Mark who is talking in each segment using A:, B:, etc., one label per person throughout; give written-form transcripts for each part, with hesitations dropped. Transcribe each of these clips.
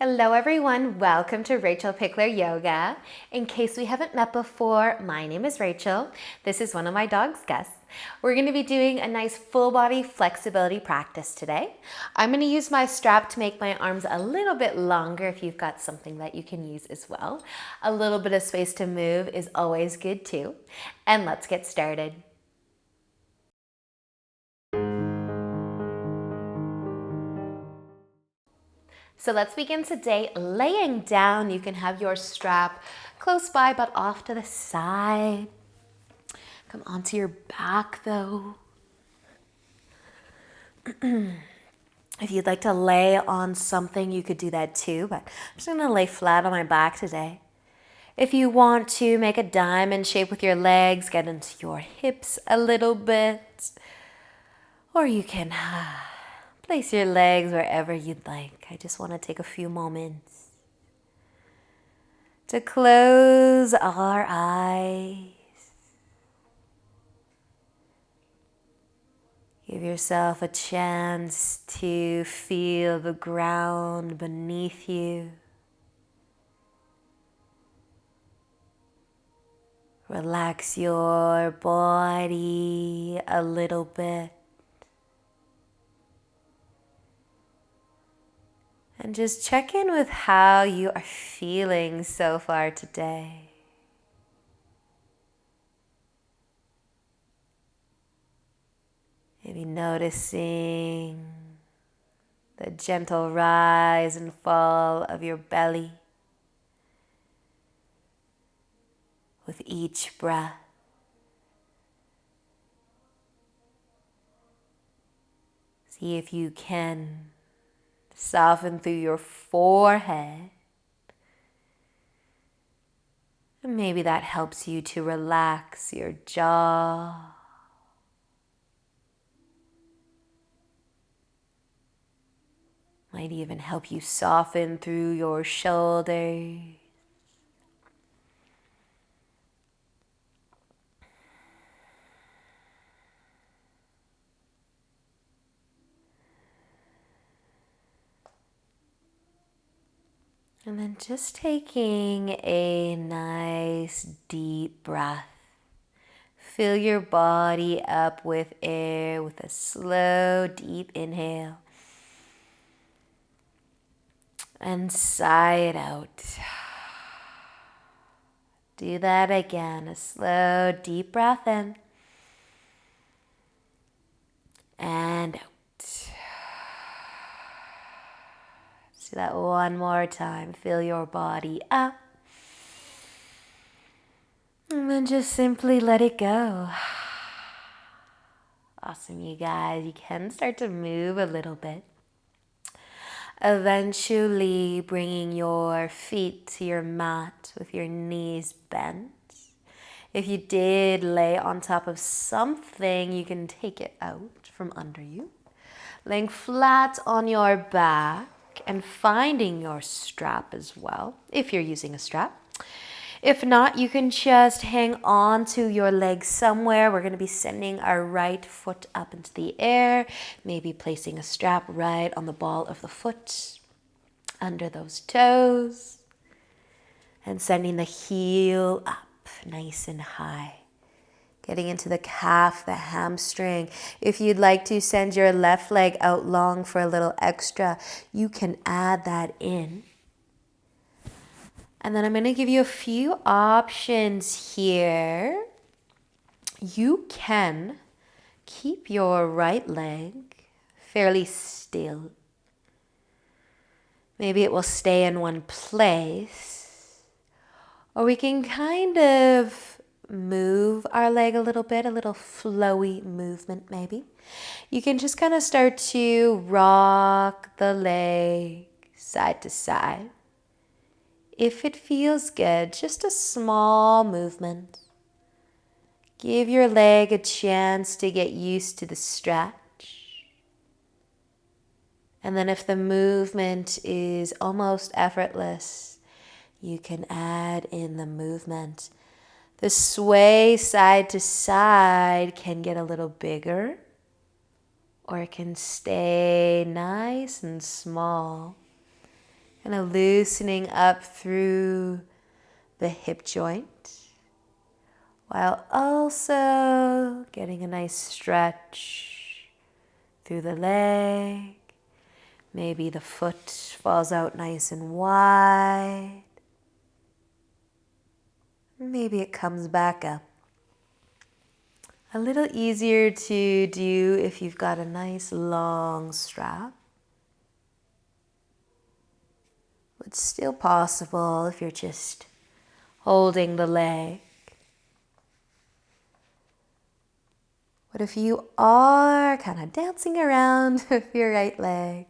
A: Hello everyone, welcome to rachelpichleryoga. In case we haven't met before, my name is Rachel. This is one of my dog's guests. We're going to be doing a nice full body flexibility practice today. I'm going to use my strap to make my arms a little bit longer if you've got something that you can use as well. A little bit of space to move is always good too. And let's get started. So let's begin today laying down. You can have your strap close by but off to the side. Come onto your back though. If you'd like to lay on something, you could do that too, but I'm just gonna lay flat on my back today. If you want to make a diamond shape with your legs, get into your hips a little bit, or you can place your legs wherever you'd like. I just want to take a few moments to close our eyes. Give yourself a chance to feel the ground beneath you. Relax your body a little bit. And just check in with how you are feeling so far today. Maybe noticing the gentle rise and fall of your belly with each breath. See if you can soften through your forehead. And maybe that helps you to relax your jaw. Might even help you soften through your shoulders. And then just taking a nice deep breath. Fill your body up with air with a slow, deep inhale. And sigh it out. Do that again. A slow, deep breath in. And out. Let's do that one more time. Fill your body up. And then just simply let it go. Awesome, you guys. You can start to move a little bit. Eventually bringing your feet to your mat with your knees bent. If you did lay on top of something, you can take it out from under you. Laying flat on your back and finding your strap as well, if you're using a strap. If not, you can just hang on to your legs somewhere. We're going to be sending our right foot up into the air, maybe placing a strap right on the ball of the foot, under those toes, and sending the heel up nice and high. Getting into the calf, the hamstring. If you'd like to send your left leg out long for a little extra, you can add that in. And then I'm going to give you a few options here. You can keep your right leg fairly still. Maybe it will stay in one place. Or we can kind of move our leg a little bit, a little flowy movement maybe. You can just kind of start to rock the leg side to side. If it feels good, just a small movement. Give your leg a chance to get used to the stretch. And then if the movement is almost effortless, you can add in the movement. The sway side to side can get a little bigger, or it can stay nice and small. Kind of loosening up through the hip joint, while also getting a nice stretch through the leg. Maybe the foot falls out nice and wide. Maybe it comes back up. A little easier to do if you've got a nice long strap. But still possible if you're just holding the leg. But if you are kind of dancing around with your right leg,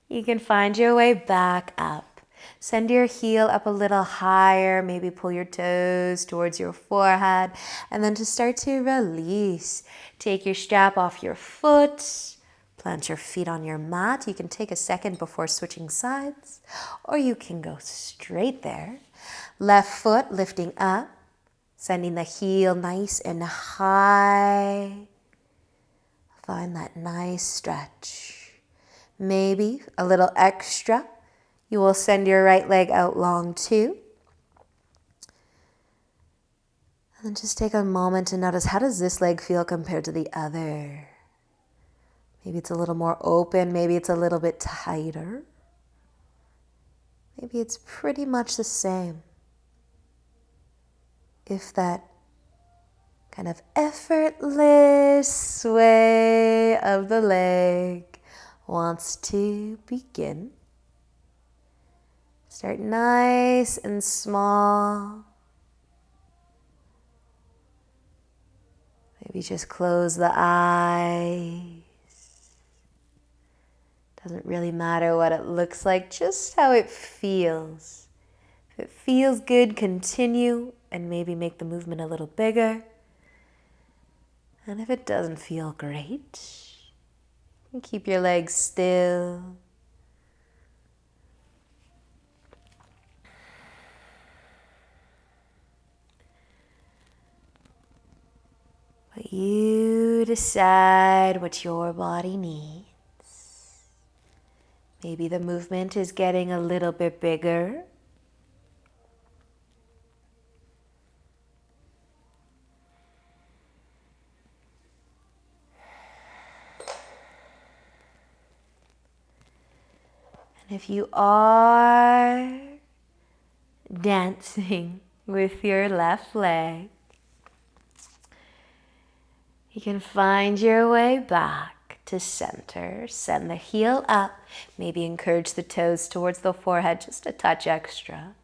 A: you can find your way back up. Send your heel up a little higher, maybe pull your toes towards your forehead, and then to start to release, take your strap off your foot, plant your feet on your mat. You can take a second before switching sides, or you can go straight there. Left foot lifting up, sending the heel nice and high. Find that nice stretch. Maybe a little extra. You will send your right leg out long too. And then just take a moment to notice, how does this leg feel compared to the other? Maybe it's a little more open. Maybe it's a little bit tighter. Maybe it's pretty much the same. If that kind of effortless sway of the leg wants to begin, start nice and small. Maybe just close the eyes. Doesn't really matter what it looks like, just how it feels. If it feels good, continue and maybe make the movement a little bigger. And if it doesn't feel great, you can keep your legs still. But you decide what your body needs. Maybe the movement is getting a little bit bigger. And if you are dancing with your left leg, you can find your way back to center. Send the heel up. Maybe encourage the toes towards the forehead, just a touch extra.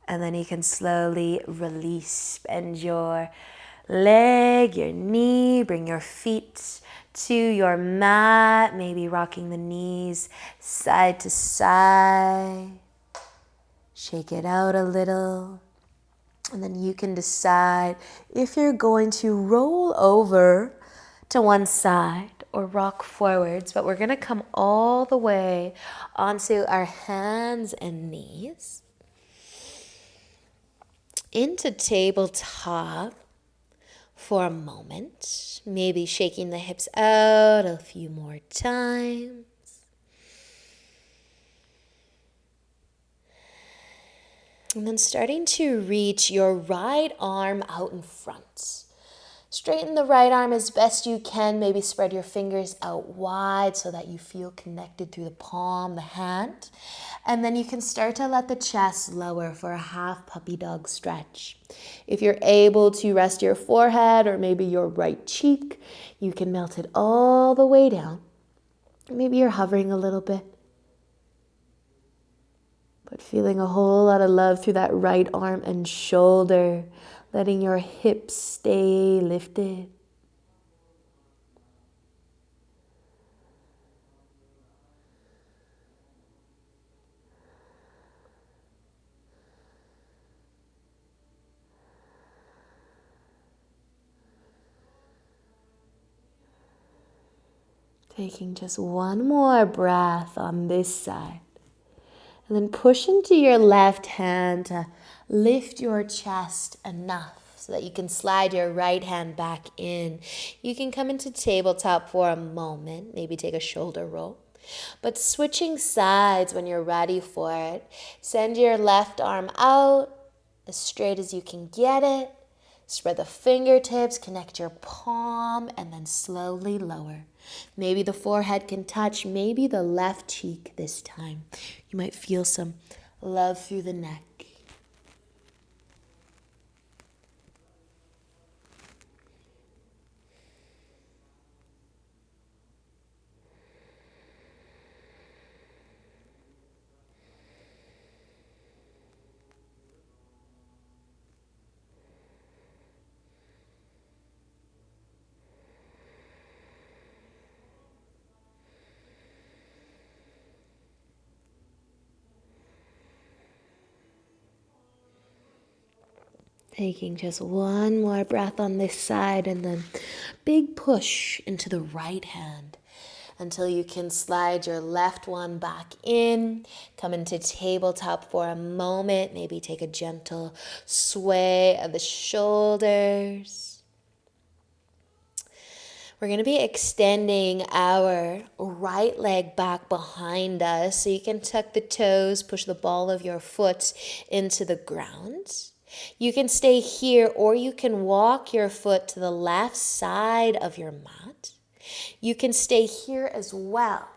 A: And then you can slowly release. Bend your leg, your knee, bring your feet to your mat, maybe rocking the knees side to side. Shake it out a little. And then you can decide if you're going to roll over to one side or rock forwards, but we're going to come all the way onto our hands and knees into tabletop for a moment, maybe shaking the hips out a few more times. And then starting to reach your right arm out in front. Straighten the right arm as best you can. Maybe spread your fingers out wide so that you feel connected through the palm, the hand. And then you can start to let the chest lower for a half puppy dog stretch. If you're able to rest your forehead or maybe your right cheek, you can melt it all the way down. Maybe you're hovering a little bit, but feeling a whole lot of love through that right arm and shoulder, letting your hips stay lifted. Taking just one more breath on this side. And then push into your left hand to lift your chest enough so that you can slide your right hand back in. You can come into tabletop for a moment, maybe take a shoulder roll. But switching sides when you're ready for it, send your left arm out as straight as you can get it. Spread the fingertips, connect your palm, and then slowly lower. Maybe the forehead can touch, maybe the left cheek this time. You might feel some love through the neck. Taking just one more breath on this side and then big push into the right hand until you can slide your left one back in. Come into tabletop for a moment. Maybe take a gentle sway of the shoulders. We're going to be extending our right leg back behind us so you can tuck the toes, push the ball of your foot into the ground. You can stay here or you can walk your foot to the left side of your mat. You can stay here as well,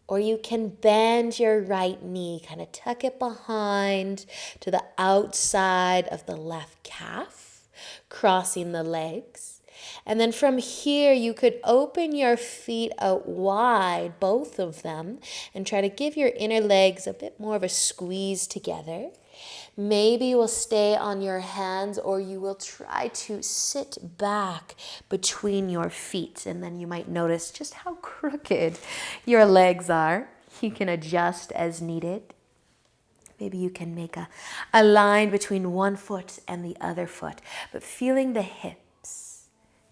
A: or you can bend your right knee, kind of tuck it behind to the outside of the left calf, crossing the legs. And then from here, you could open your feet out wide, both of them, and try to give your inner legs a bit more of a squeeze together. Maybe you will stay on your hands or you will try to sit back between your feet. And then you might notice just how crooked your legs are. You can adjust as needed. Maybe you can make a line between one foot and the other foot, but feeling the hips,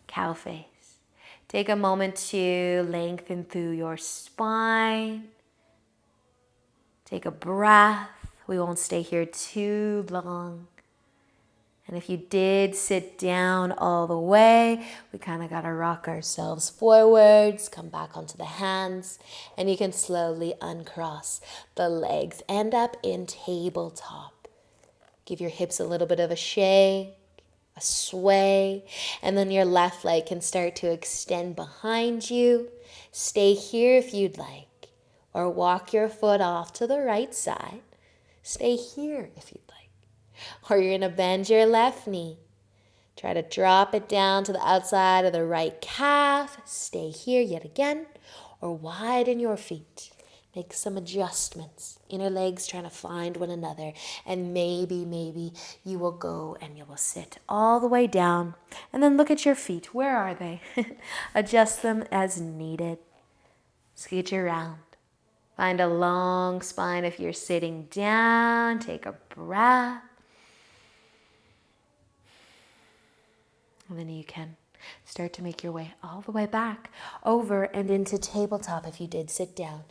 A: cow face. Take a moment to lengthen through your spine. Take a breath. We won't stay here too long. And if you did sit down all the way, we kind of got to rock ourselves forwards, come back onto the hands, and you can slowly uncross the legs. End up in tabletop. Give your hips a little bit of a shake, a sway, and then your left leg can start to extend behind you. Stay here if you'd like, or walk your foot off to the right side. Stay here if you'd like. Or you're going to bend your left knee. Try to drop it down to the outside of the right calf. Stay here yet again. Or widen your feet. Make some adjustments. Inner legs trying to find one another. And maybe you will go and you will sit all the way down. And then look at your feet. Where are they? Adjust them as needed. Scooch around. Find a long spine if you're sitting down. Take a breath. And then you can start to make your way all the way back over and into tabletop if you did sit down.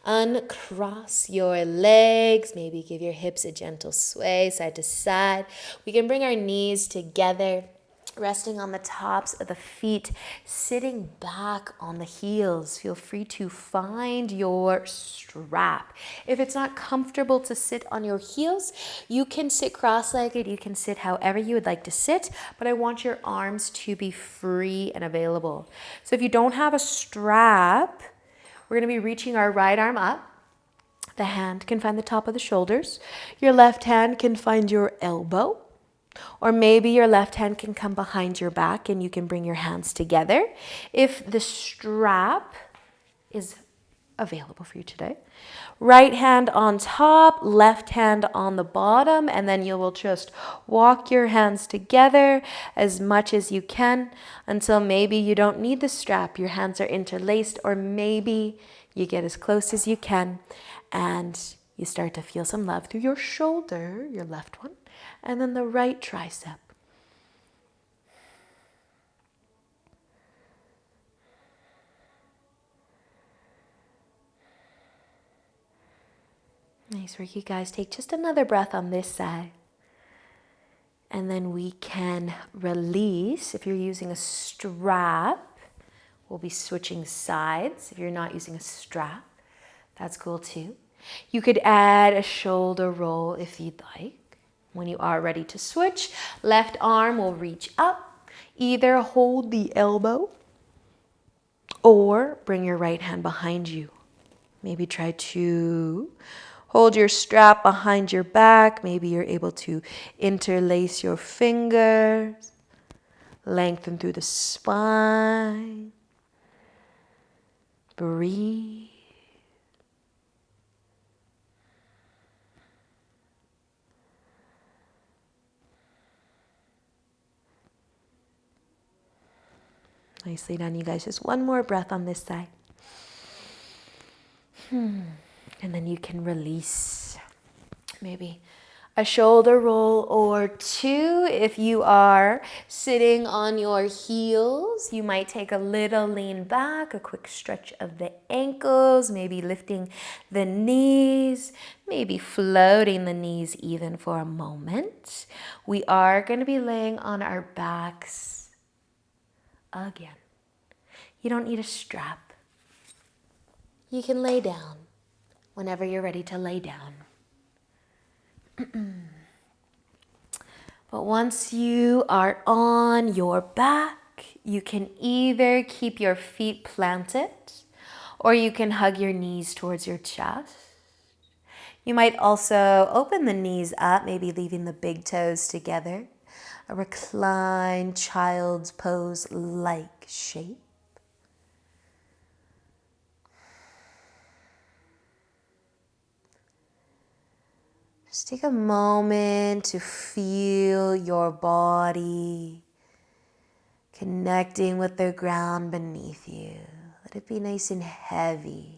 A: Uncross your legs. Maybe give your hips a gentle sway side to side. We can bring our knees together, resting on the tops of the feet, sitting back on the heels. Feel free to find your strap. If it's not comfortable to sit on your heels, you can sit cross-legged. You can sit however you would like to sit, but I want your arms to be free and available. So if you don't have a strap, we're going to be reaching our right arm up. The hand can find the top of the shoulders. Your left hand can find your elbow. Or maybe your left hand can come behind your back and you can bring your hands together. If the strap is available for you today. Right hand on top, left hand on the bottom, and then you will just walk your hands together as much as you can until maybe you don't need the strap. Your hands are interlaced, or maybe you get as close as you can and you start to feel some love through your shoulder, your left one, and then the right tricep. Nice work, you guys. Take just another breath on this side. And then we can release. If you're using a strap, we'll be switching sides. If you're not using a strap, That's cool too. You could add a shoulder roll if you'd like. When you are ready to switch, left arm will reach up. Either hold the elbow or bring your right hand behind you. Maybe try to hold your strap behind your back. Maybe you're able to interlace your fingers. Lengthen through the spine. Breathe. Nicely done, you guys. Just one more breath on this side. And then you can release. Maybe a shoulder roll or two. If you are sitting on your heels, you might take a little lean back, a quick stretch of the ankles, maybe lifting the knees, maybe floating the knees even for a moment. We are going to be laying on our backs again. You don't need a strap. You can lay down whenever you're ready to lay down. But once you are on your back, you can either keep your feet planted or you can hug your knees towards your chest. You might also open the knees up, maybe leaving the big toes together. A reclined child's pose-like shape. Just take a moment to feel your body connecting with the ground beneath you. Let it be nice and heavy.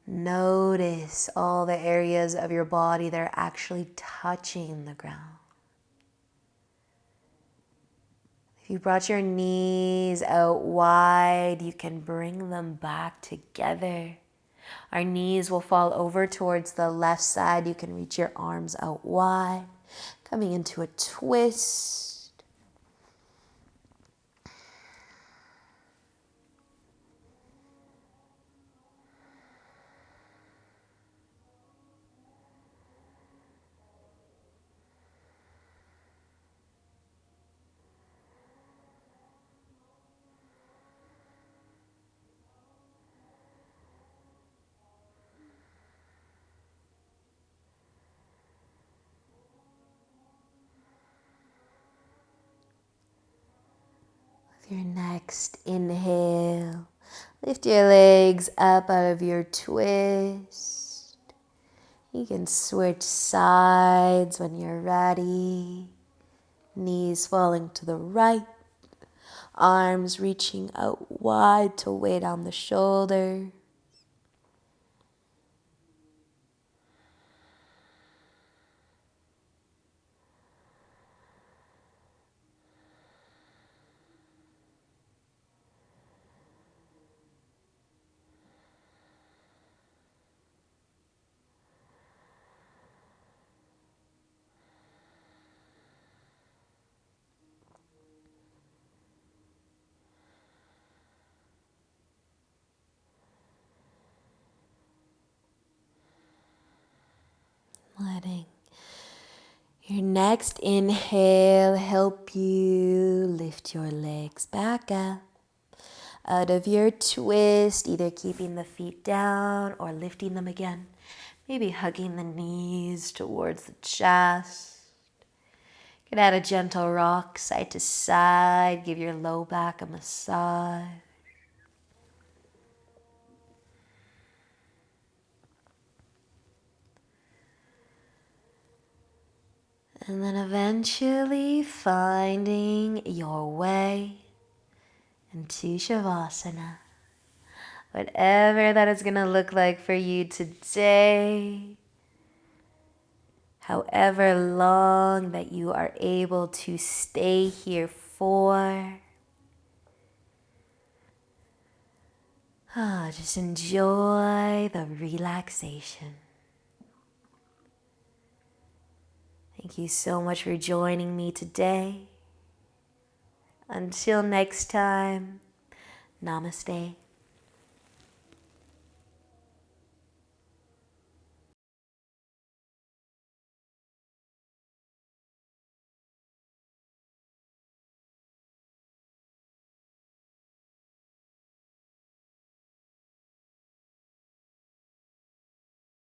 A: Notice all the areas of your body that are actually touching the ground. If you brought your knees out wide, you can bring them back together. Our knees will fall over towards the left side. You can reach your arms out wide, coming into a twist. Your next inhale, lift your legs up out of your twist. You can switch sides when you're ready. Knees falling to the right, arms reaching out wide to weigh down the shoulder. Letting your next inhale help you lift your legs back up out of your twist, either keeping the feet down or lifting them again. Maybe hugging the knees towards the chest. You can add a gentle rock side to side. Give your low back a massage. And then eventually finding your way into Shavasana. Whatever that is going to look like for you today. However long that you are able to stay here for. Just enjoy the relaxation. Thank you so much for joining me today. Until next time, namaste.